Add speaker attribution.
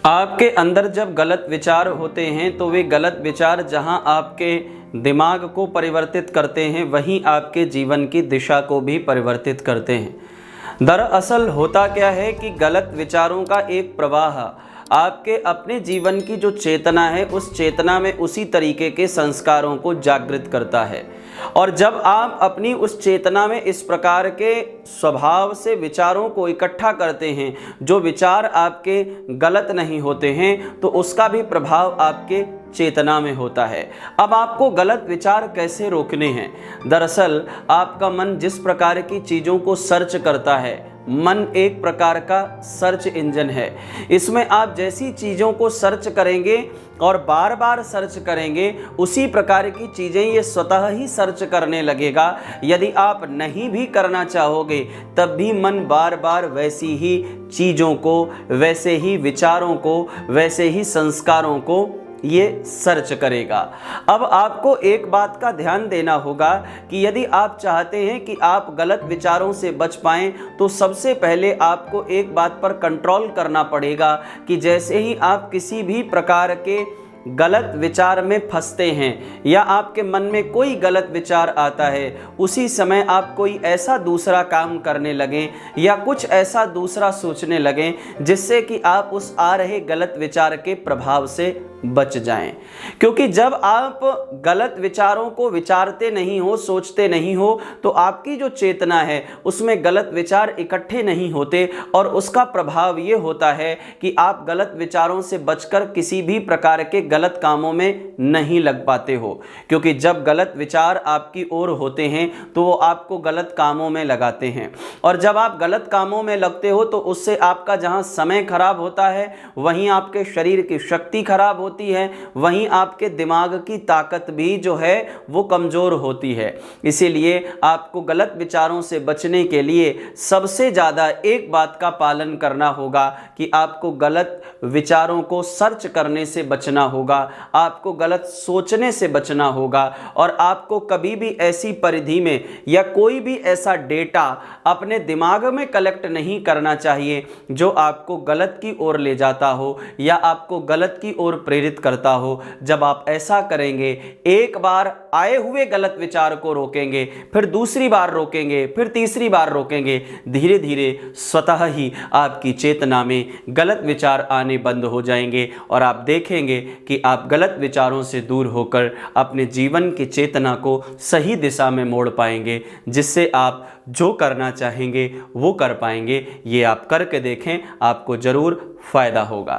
Speaker 1: आपके अंदर जब गलत विचार होते हैं तो वे गलत विचार जहां आपके दिमाग को परिवर्तित करते हैं वहीं आपके जीवन की दिशा को भी परिवर्तित करते हैं। दरअसल होता क्या है कि गलत विचारों का एक प्रवाह आपके अपने जीवन की जो चेतना है उस चेतना में उसी तरीके के संस्कारों को जागृत करता है। और जब आप अपनी उस चेतना में इस प्रकार के स्वभाव से विचारों को इकट्ठा करते हैं जो विचार आपके गलत नहीं होते हैं तो उसका भी प्रभाव आपके चेतना में होता है। अब आपको गलत विचार कैसे रोकने हैं? दरअसल आपका मन जिस प्रकार की चीज़ों को सर्च करता है, मन एक प्रकार का सर्च इंजन है। इसमें आप जैसी चीज़ों को सर्च करेंगे और बार बार सर्च करेंगे उसी प्रकार की चीज़ें ये स्वतः ही सर्च करने लगेगा। यदि आप नहीं भी करना चाहोगे तब भी मन बार बार वैसी ही चीज़ों को, वैसे ही विचारों को, वैसे ही संस्कारों को ये सर्च करेगा। अब आपको एक बात का ध्यान देना होगा कि यदि आप चाहते हैं कि आप गलत विचारों से बच पाएं तो सबसे पहले आपको एक बात पर कंट्रोल करना पड़ेगा कि जैसे ही आप किसी भी प्रकार के गलत विचार में फंसते हैं या आपके मन में कोई गलत विचार आता है उसी समय आप कोई ऐसा दूसरा काम करने लगें या कुछ ऐसा दूसरा सोचने लगें जिससे कि आप उस आ रहे गलत विचार के प्रभाव से बच जाएं। क्योंकि जब आप गलत विचारों को विचारते नहीं हो, सोचते नहीं हो तो आपकी जो चेतना है उसमें गलत विचार इकट्ठे नहीं होते और उसका प्रभाव ये होता है कि आप गलत विचारों से बचकर किसी भी प्रकार के गलत कामों में नहीं लग पाते हो। क्योंकि जब गलत विचार आपकी ओर होते हैं तो वो आपको गलत कामों में लगाते हैं और जब आप गलत कामों में लगते हो तो उससे आपका जहां समय खराब होता है वहीं आपके शरीर की शक्ति खराब होती है, वहीं आपके दिमाग की ताकत भी जो है वो कमजोर होती है। इसीलिए आपको गलत विचारों से बचने के लिए सबसे ज़्यादा एक बात का पालन करना होगा कि आपको गलत विचारों को सर्च करने से बचना होगा, आपको गलत सोचने से बचना होगा और आपको कभी भी ऐसी परिधि में या कोई भी ऐसा डेटा अपने दिमाग में कलेक्ट नहीं करना चाहिए जो आपको गलत की ओर ले जाता हो या आपको गलत की ओर प्रेरित करता हो। जब आप ऐसा करेंगे, एक बार आए हुए गलत विचार को रोकेंगे, फिर दूसरी बार रोकेंगे, फिर तीसरी बार रोकेंगे, धीरे धीरे स्वतः ही आपकी चेतना में गलत विचार आने बंद हो जाएंगे और आप देखेंगे कि आप गलत विचारों से दूर होकर अपने जीवन की चेतना को सही दिशा में मोड़ पाएंगे, जिससे आप जो करना चाहेंगे वो कर पाएंगे। ये आप करके देखें, आपको ज़रूर फायदा होगा।